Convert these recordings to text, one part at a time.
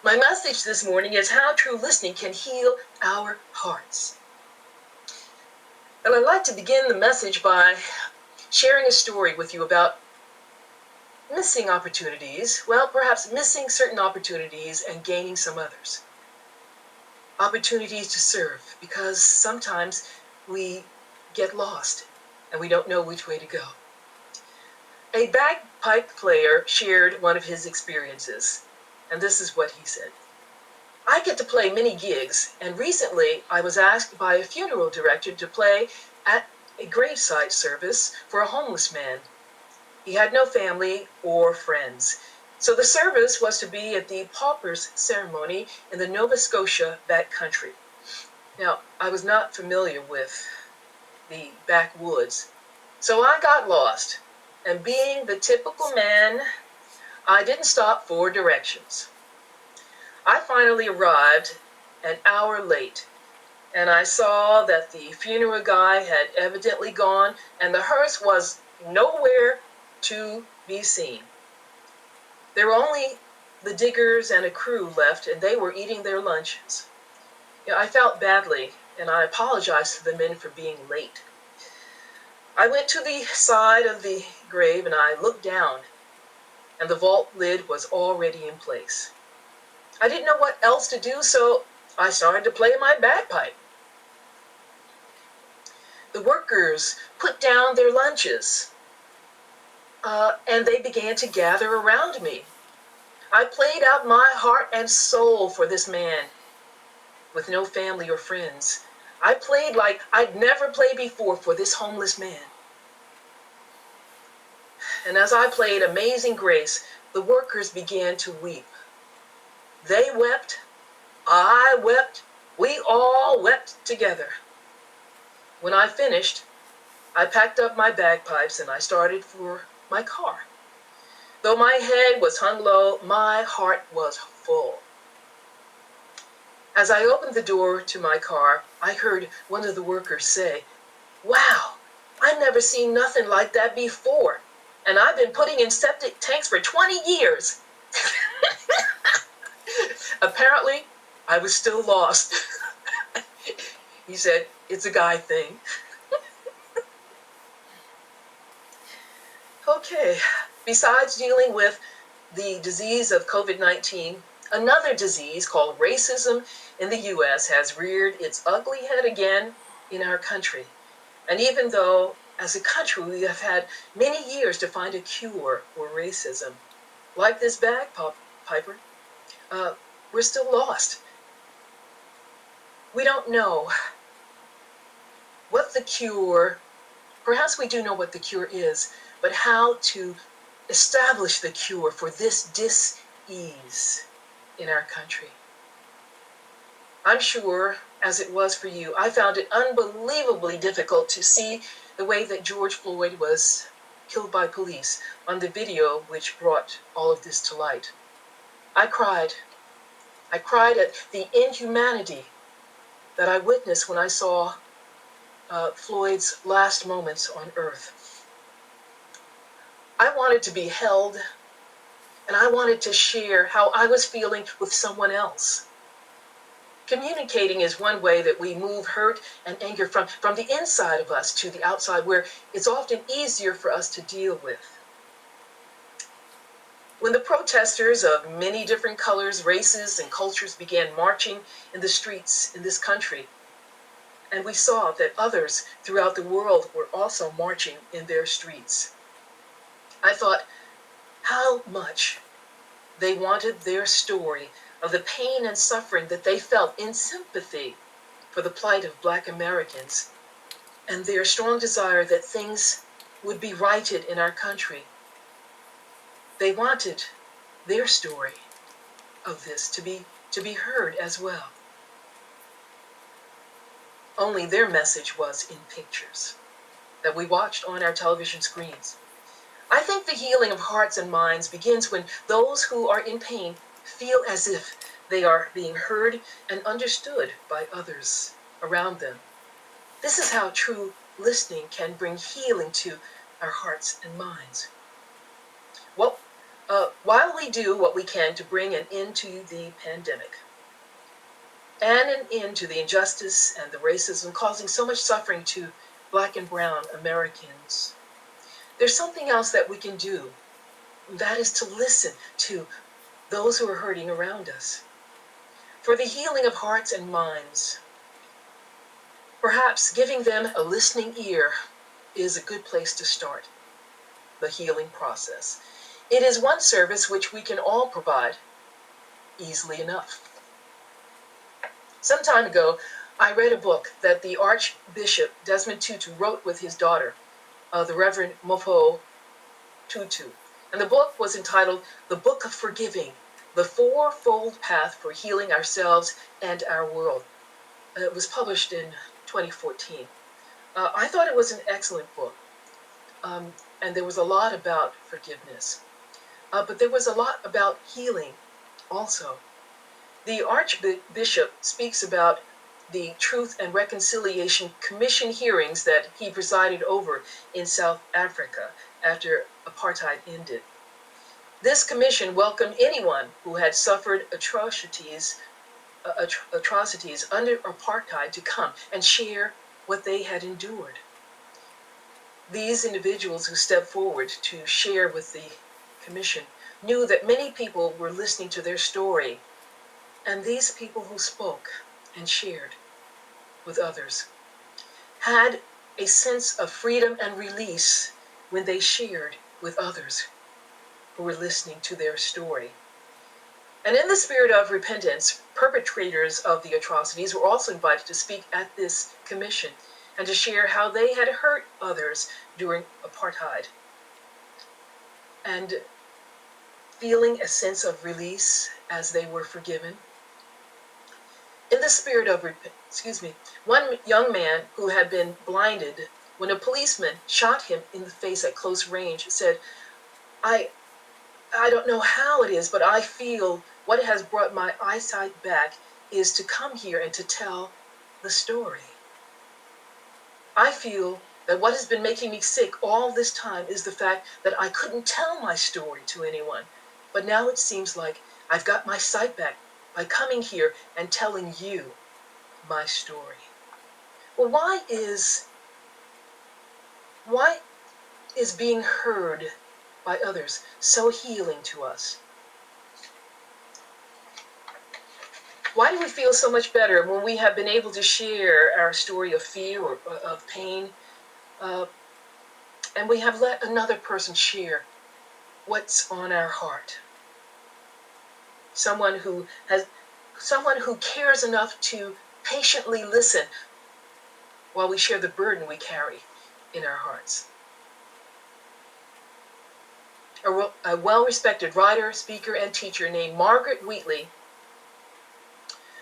My message this morning is how true listening can heal our hearts. And I'd like to begin the message by sharing a story with you about missing opportunities. Well, perhaps missing certain opportunities and gaining some others. Opportunities to serve, because sometimes we get lost and we don't know which way to go. A bagpipe player shared one of his experiences, and this is what he said. I get to play many gigs, and recently I was asked by a funeral director to play at a graveside service for a homeless man. He had no family or friends, so the service was to be at the pauper's ceremony in the Nova Scotia backcountry. Now, I was not familiar with the backwoods, so I got lost, and being the typical man, I didn't stop for directions. I finally arrived an hour late, and I saw that the funeral guy had evidently gone, and the hearse was nowhere to be seen. There were only the diggers and a crew left, and they were eating their lunches. I felt badly, and I apologized to the men for being late. I went to the side of the grave, and I looked down, and the vault lid was already in place. I didn't know what else to do, so I started to play my bagpipe. The workers put down their lunches, and they began to gather around me. I played out my heart and soul for this man with no family or friends. I played like I'd never played before for this homeless man. And as I played Amazing Grace, the workers began to weep. They wept, I wept, we all wept together. When I finished, I packed up my bagpipes and I started for my car. Though my head was hung low, my heart was full. As I opened the door to my car, I heard one of the workers say, "Wow, I've never seen nothing like that before, and I've been putting in septic tanks for 20 years. Apparently, I was still lost. He said, "It's a guy thing." Okay, besides dealing with the disease of COVID-19, another disease called racism in the U.S. has reared its ugly head again in our country. And even though, as a country, we have had many years to find a cure for racism, like this bagpiper, we're still lost. We don't know what the cure, perhaps we do know what the cure is, but how to establish the cure for this dis-ease in our country. I'm sure, as it was for you, I found it unbelievably difficult to see the way that George Floyd was killed by police on the video which brought all of this to light. I cried. I cried at the inhumanity that I witnessed when I saw Floyd's last moments on earth. I wanted to be held, and I wanted to share how I was feeling with someone else. Communicating is one way that we move hurt and anger from the inside of us to the outside, where it's often easier for us to deal with. When the protesters of many different colors, races, and cultures began marching in the streets in this country, and we saw that others throughout the world were also marching in their streets, I thought how much they wanted their story of the pain and suffering that they felt in sympathy for the plight of Black Americans and their strong desire that things would be righted in our country. They wanted their story of this to be heard as well. Only their message was in pictures that we watched on our television screens. I think the healing of hearts and minds begins when those who are in pain feel as if they are being heard and understood by others around them. This is how true listening can bring healing to our hearts and minds. Well, While we do what we can to bring an end to the pandemic and an end to the injustice and the racism causing so much suffering to Black and brown Americans, there's something else that we can do. That is to listen to those who are hurting around us. For the healing of hearts and minds, perhaps giving them a listening ear is a good place to start the healing process. It is one service which we can all provide easily enough. Some time ago, I read a book that the Archbishop Desmond Tutu wrote with his daughter, the Reverend Mofo Tutu. And the book was entitled The Book of Forgiving, The Fourfold Path for Healing Ourselves and Our World. It was published in 2014. I thought it was an excellent book. And there was a lot about forgiveness. But there was a lot about healing also. The Archbishop speaks about the Truth and Reconciliation Commission hearings that he presided over in South Africa after apartheid ended. This commission welcomed anyone who had suffered atrocities under apartheid to come and share what they had endured. These individuals who stepped forward to share with the commission knew that many people were listening to their story, and these people who spoke and shared with others had a sense of freedom and release when they shared with others who were listening to their story. And in the spirit of repentance, perpetrators of the atrocities were also invited to speak at this commission and to share how they had hurt others during apartheid. And feeling a sense of release as they were forgiven. In the spirit of one young man who had been blinded when a policeman shot him in the face at close range said, I don't know how it is, but I feel what has brought my eyesight back is to come here and to tell the story. I feel that what has been making me sick all this time is the fact that I couldn't tell my story to anyone. But now it seems like I've got my sight back by coming here and telling you my story. Well, why is being heard by others so healing to us? Why do we feel so much better when we have been able to share our story of fear or of pain, and we have let another person share what's on our heart? Someone who cares enough to patiently listen while we share the burden we carry in our hearts. A well-respected writer, speaker, and teacher named Margaret Wheatley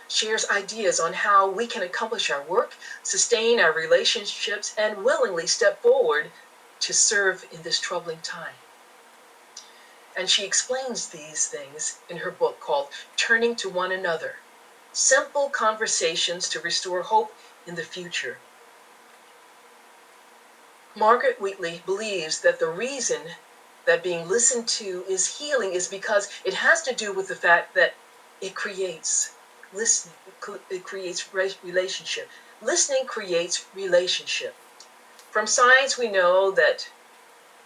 shares ideas on how we can accomplish our work, sustain our relationships, and willingly step forward to serve in this troubling time. And she explains these things in her book called Turning to One Another, Simple Conversations to Restore Hope in the Future. Margaret Wheatley believes that the reason that being listened to is healing is because it has to do with the fact that it creates listening, it creates relationship. Listening creates relationship. From science, we know that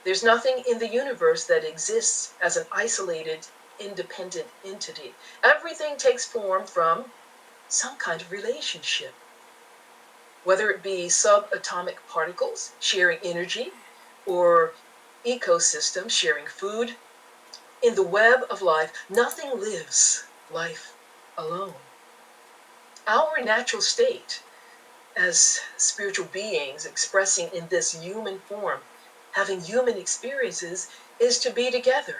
there's nothing in the universe that exists as an isolated, independent entity. Everything takes form from some kind of relationship. Whether it be subatomic particles sharing energy, or ecosystems sharing food, in the web of life, nothing lives life alone. Our natural state as spiritual beings expressing in this human form, having human experiences, is to be together.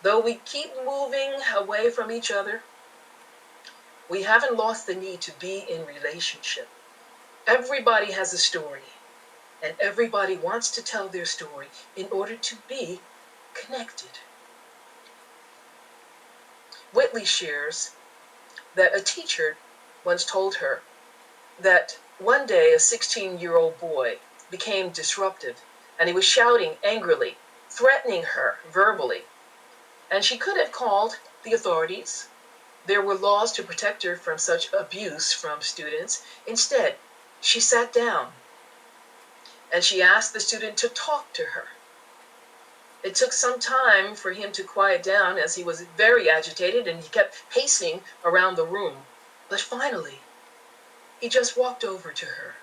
Though we keep moving away from each other, we haven't lost the need to be in relationship. Everybody has a story, and everybody wants to tell their story in order to be connected. Whitley shares that a teacher once told her that one day a 16-year-old boy became disruptive, and he was shouting angrily, threatening her verbally. And she could have called the authorities. There were laws to protect her from such abuse from students. Instead, she sat down and she asked the student to talk to her. It took some time for him to quiet down as he was very agitated and he kept pacing around the room. But finally, he just walked over to her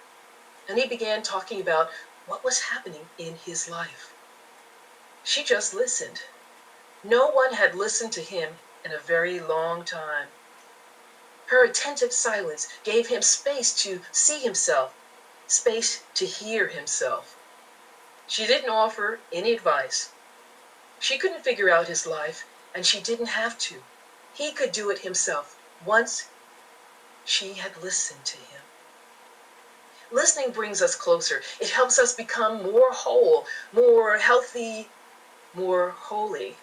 and he began talking about what was happening in his life. She just listened. No one had listened to him in a very long time. Her attentive silence gave him space to see himself, space to hear himself. She didn't offer any advice. She couldn't figure out his life, and she didn't have to. He could do it himself once she had listened to him. Listening brings us closer. It helps us become more whole, more healthy, more holy.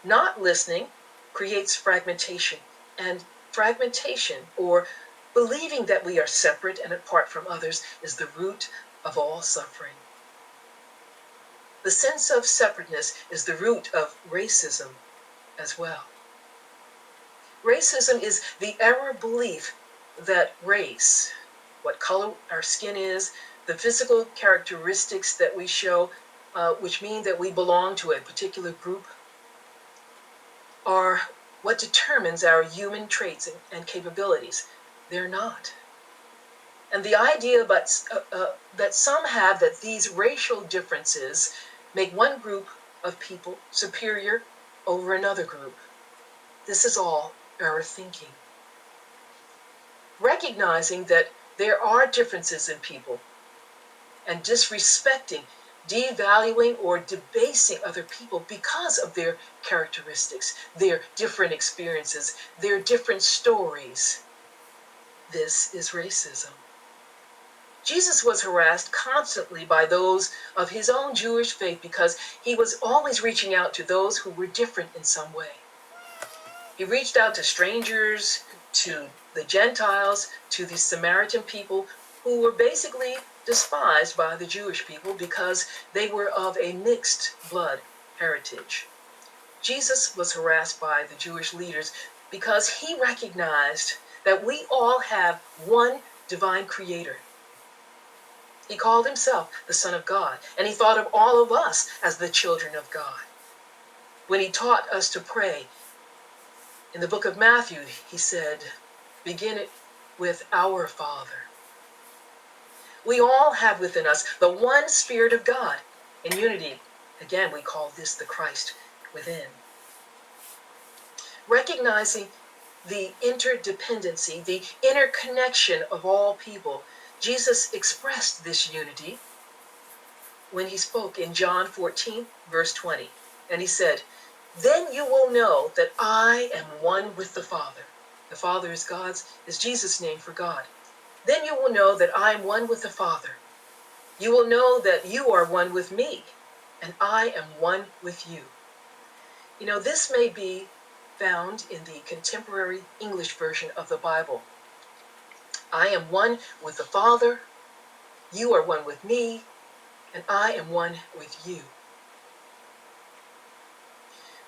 Not listening creates fragmentation, and fragmentation, or believing that we are separate and apart from others, is the root of all suffering. The sense of separateness is the root of racism as well. Racism is the error belief that race, what color our skin is, the physical characteristics that we show, which mean that we belong to a particular group, are what determines our human traits and capabilities. They're not. And the idea that some have that these racial differences make one group of people superior over another group. This is all error thinking. Recognizing that there are differences in people and disrespecting, devaluing, or debasing other people because of their characteristics, their different experiences, their different stories. This is racism. Jesus was harassed constantly by those of his own Jewish faith because he was always reaching out to those who were different in some way. He reached out to strangers, to the Gentiles, to the Samaritan people who were basically despised by the Jewish people because they were of a mixed blood heritage. Jesus was harassed by the Jewish leaders because he recognized that we all have one divine creator. He called himself the Son of God, and he thought of all of us as the children of God. When he taught us to pray, in the book of Matthew, he said, begin it with our Father. We all have within us the one Spirit of God in unity. Again, we call this the Christ within. Recognizing the interdependency, the interconnection of all people, Jesus expressed this unity when he spoke in John 14, verse 20. And he said, then you will know that I am one with the Father. The Father is Jesus' name for God. Then you will know that I am one with the Father. You will know that you are one with me, and I am one with you. You know, this may be found in the contemporary English version of the Bible. I am one with the Father, you are one with me, and I am one with you.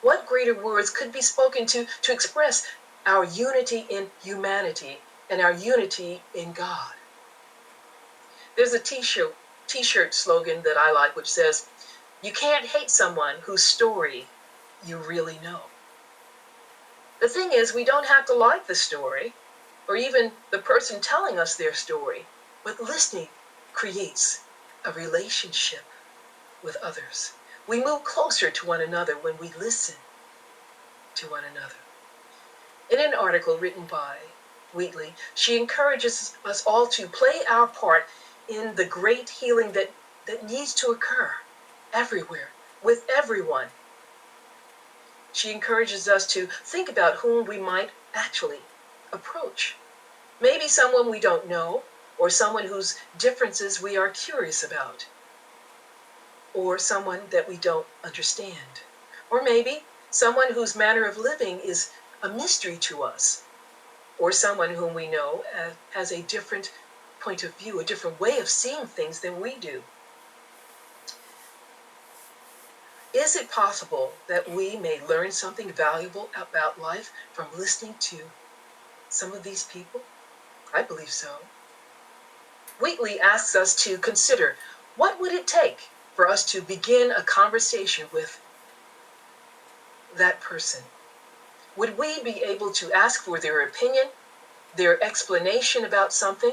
What greater words could be spoken to express our unity in humanity and our unity in God? There's a t-shirt slogan that I like which says, you can't hate someone whose story you really know. The thing is, we don't have to like the story or even the person telling us their story, but listening creates a relationship with others. We move closer to one another when we listen to one another. In an article written by Wheatley, she encourages us all to play our part in the great healing that needs to occur everywhere, with everyone. She encourages us to think about whom we might actually approach. Maybe someone we don't know, or someone whose differences we are curious about, or someone that we don't understand, or maybe someone whose manner of living is a mystery to us, or someone whom we know has a different point of view, a different way of seeing things than we do. Is it possible that we may learn something valuable about life from listening to some of these people? I believe so. Wheatley asks us to consider, what would it take for us to begin a conversation with that person? Would we be able to ask for their opinion, their explanation about something,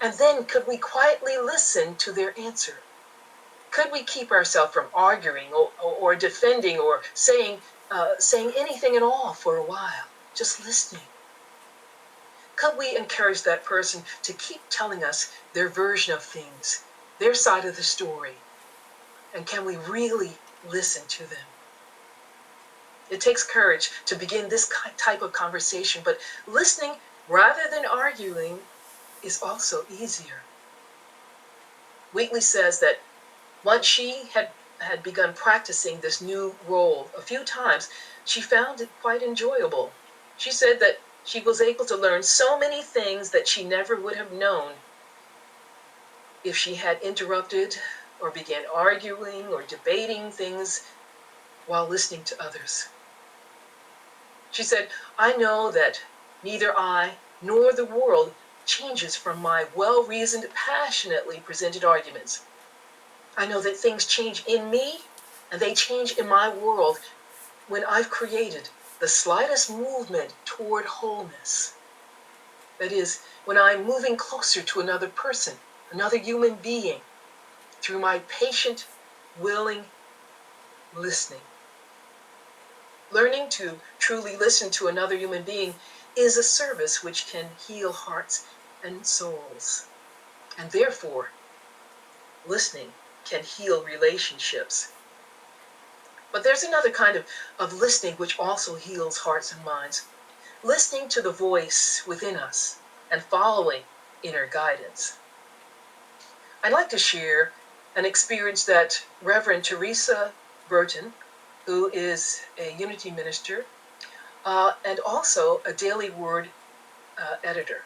and then could we quietly listen to their answer? Could we keep ourselves from arguing or defending or saying anything at all for a while, just listening? Could we encourage that person to keep telling us their version of things, their side of the story? And can we really listen to them? It takes courage to begin this type of conversation, but listening rather than arguing is also easier. Wheatley says that once she had begun practicing this new role a few times, she found it quite enjoyable. She said that she was able to learn so many things that she never would have known if she had interrupted or began arguing or debating things while listening to others. She said, I know that neither I nor the world changes from my well-reasoned, passionately presented arguments. I know that things change in me and they change in my world when I've created the slightest movement toward wholeness. That is, when I'm moving closer to another person, another human being, through my patient, willing listening. Learning to truly listen to another human being is a service which can heal hearts and souls. And therefore, listening can heal relationships. But there's another kind of listening which also heals hearts and minds. Listening to the voice within us and following inner guidance. I'd like to share an experience that Reverend Teresa Burton, who is a Unity minister and also a Daily Word editor.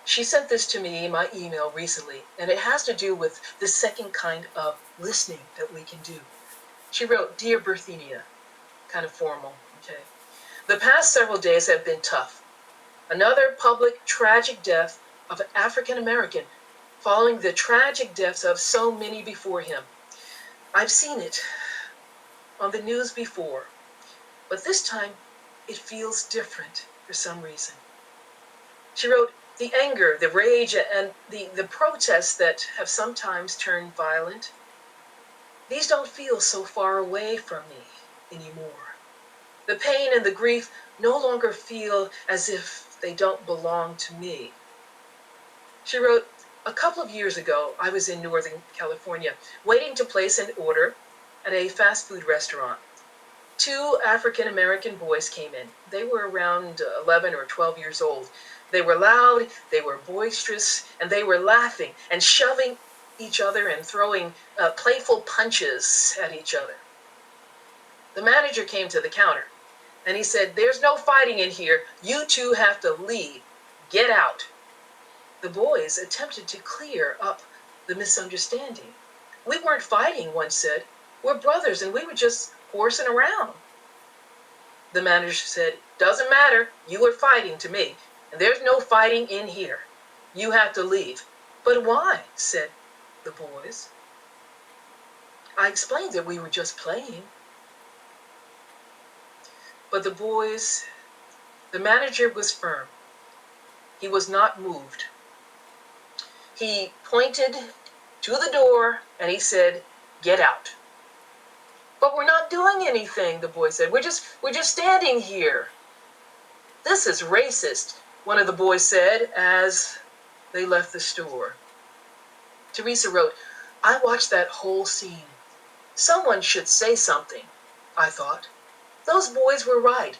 She sent this to me in my email recently, and it has to do with the second kind of listening that we can do. She wrote, Dear Berthenia, kind of formal, okay. The past several days have been tough. Another public tragic death of an African American following the tragic deaths of so many before him. I've seen it on the news before, but this time it feels different for some reason. She wrote, the anger, the rage, and the protests that have sometimes turned violent, these don't feel so far away from me anymore. The pain and the grief no longer feel as if they don't belong to me. She wrote, a couple of years ago, I was in Northern California, waiting to place an order at a fast food restaurant. 2 African American boys came in. They were around 11 or 12 years old. They were loud, they were boisterous, and they were laughing and shoving each other and throwing playful punches at each other. The manager came to the counter and he said, there's no fighting in here. You 2 have to leave. Get out. The boys attempted to clear up the misunderstanding. We weren't fighting, one said. We're brothers and we were just horsing around. The manager said, doesn't matter. You were fighting to me. And there's no fighting in here. You have to leave. But why? Said the boys. I explained that we were just playing. But the manager was firm. He was not moved. He pointed to the door and he said, get out. But we're not doing anything, the boy said. We're just standing here. This is racist, one of the boys said as they left the store. Teresa wrote, I watched that whole scene. Someone should say something, I thought. Those boys were right.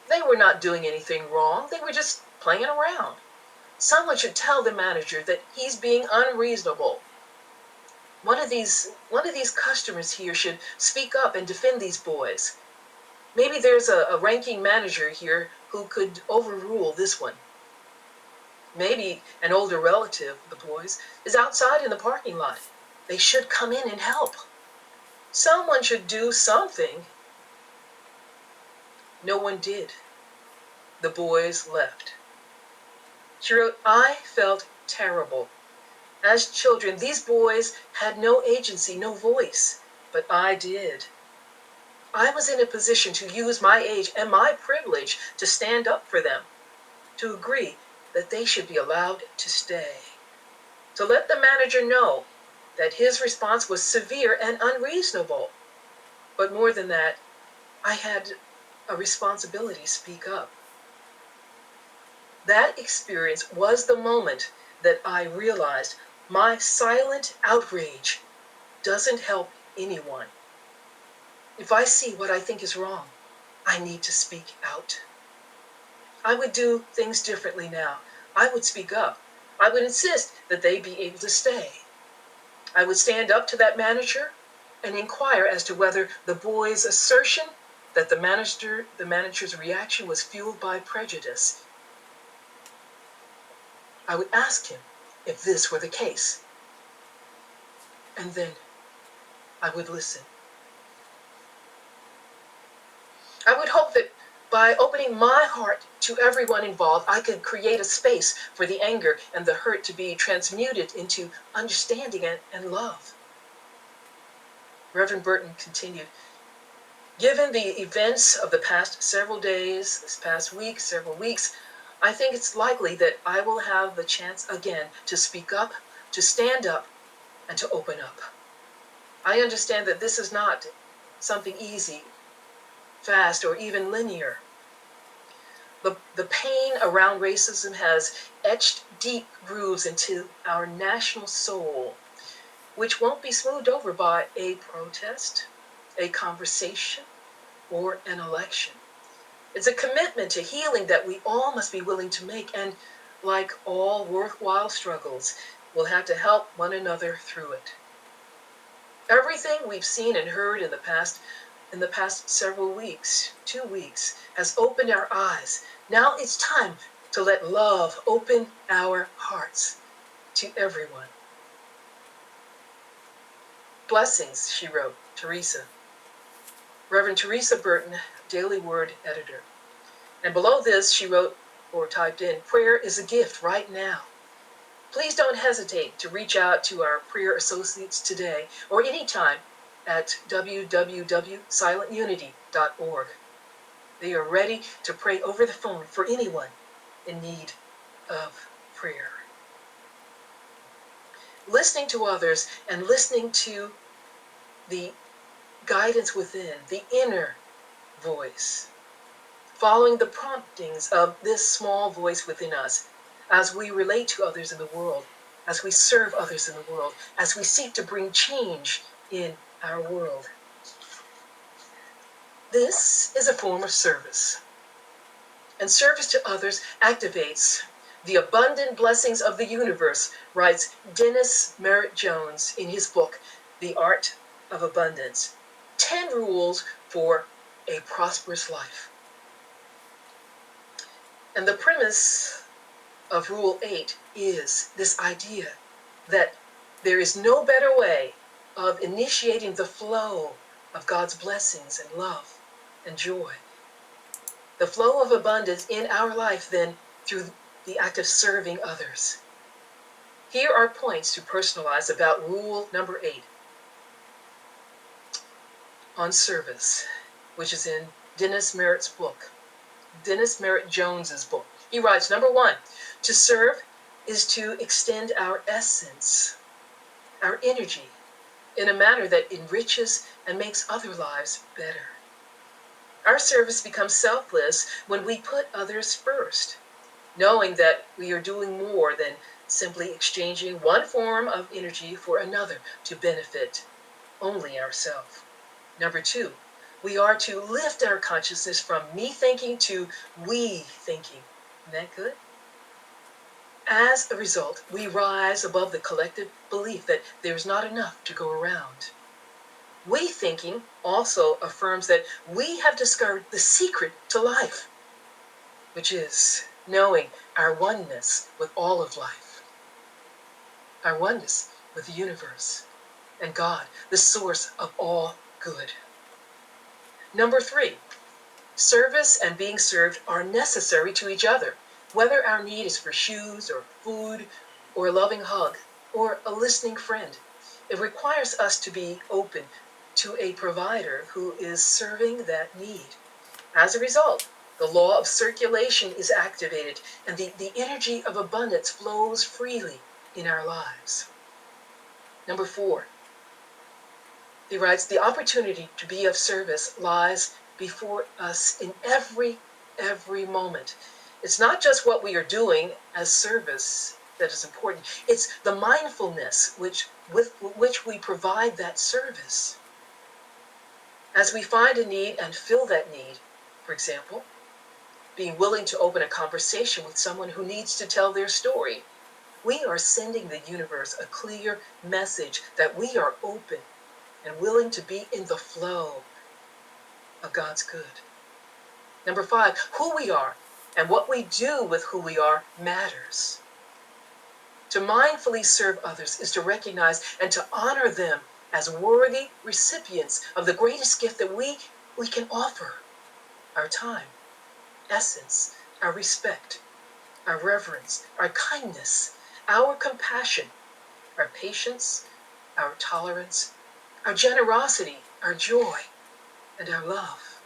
They were not doing anything wrong. They were just playing around. Someone should tell the manager that he's being unreasonable. One of these customers here should speak up and defend these boys. Maybe there's a ranking manager here who could overrule this one. Maybe an older relative, the boys, is outside in the parking lot. They should come in and help. Someone should do something. No one did. The boys left. She wrote, I felt terrible. As children, these boys had no agency, no voice, but I did. I was in a position to use my age and my privilege to stand up for them, to agree that they should be allowed to stay, to let the manager know that his response was severe and unreasonable. But more than that, I had a responsibility to speak up. That experience was the moment that I realized my silent outrage doesn't help anyone. If I see what I think is wrong, I need to speak out. I would do things differently now. I would speak up. I would insist that they be able to stay. I would stand up to that manager and inquire as to whether the boy's assertion that the manager's reaction was fueled by prejudice. I would ask him if this were the case. And then I would listen. I would hope that by opening my heart to everyone involved, I could create a space for the anger and the hurt to be transmuted into understanding and love. Reverend Burton continued, given the events of the past several days, this past week, several weeks, I think it's likely that I will have the chance again to speak up, to stand up, and to open up. I understand that this is not something easy, fast, or even linear. The pain around racism has etched deep grooves into our national soul, which won't be smoothed over by a protest, a conversation, or an election. It's a commitment to healing that we all must be willing to make, and like all worthwhile struggles, we'll have to help one another through it. Everything we've seen and heard in the past several weeks, 2 weeks, has opened our eyes. Now it's time to let love open our hearts to everyone. Blessings, she wrote, Teresa. Reverend Teresa Burton, Daily Word editor. And below this, she wrote or typed in, prayer is a gift right now. Please don't hesitate to reach out to our prayer associates today or anytime at www.silentunity.org. They are ready to pray over the phone for anyone in need of prayer. Listening to others and listening to the guidance within, the inner voice, following the promptings of this small voice within us as we relate to others in the world, as we serve others in the world, as we seek to bring change in our world. This is a form of service. And service to others activates the abundant blessings of the universe, writes Dennis Merritt Jones in his book, The Art of Abundance. 10 rules for a prosperous life. And the premise of Rule 8 is this idea that there is no better way of initiating the flow of God's blessings and love and joy, the flow of abundance in our life than through the act of serving others. Here are points to personalize about rule number 8 on service, which is in Dennis Merritt Jones's book. He writes, number 1, to serve is to extend our essence, our energy, in a manner that enriches and makes other lives better. Our service becomes selfless when we put others first, knowing that we are doing more than simply exchanging one form of energy for another to benefit only ourselves. Number 2, we are to lift our consciousness from me thinking to we thinking. Isn't that good? As a result, we rise above the collective belief that there's not enough to go around. We thinking also affirms that we have discovered the secret to life, which is knowing our oneness with all of life, our oneness with the universe and God, the source of all good. Number 3, service and being served are necessary to each other. Whether our need is for shoes or food or a loving hug or a listening friend, it requires us to be open to a provider who is serving that need. As a result, the law of circulation is activated and the energy of abundance flows freely in our lives. Number 4, he writes, the opportunity to be of service lies before us in every moment. It's not just what we are doing as service that is important. It's the mindfulness with which we provide that service. As we find a need and fill that need, for example, being willing to open a conversation with someone who needs to tell their story, we are sending the universe a clear message that we are open and willing to be in the flow of God's good. Number 5, who we are and what we do with who we are matters. To mindfully serve others is to recognize and to honor them as worthy recipients of the greatest gift that we can offer: our time, essence, our respect, our reverence, our kindness, our compassion, our patience, our tolerance, our generosity, our joy, and our love.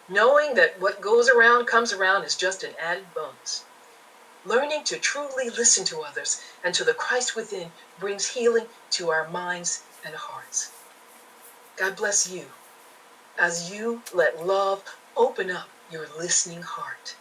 Knowing that what goes around comes around is just an added bonus. Learning to truly listen to others and to the Christ within brings healing to our minds and hearts. God bless you as you let love open up your listening heart.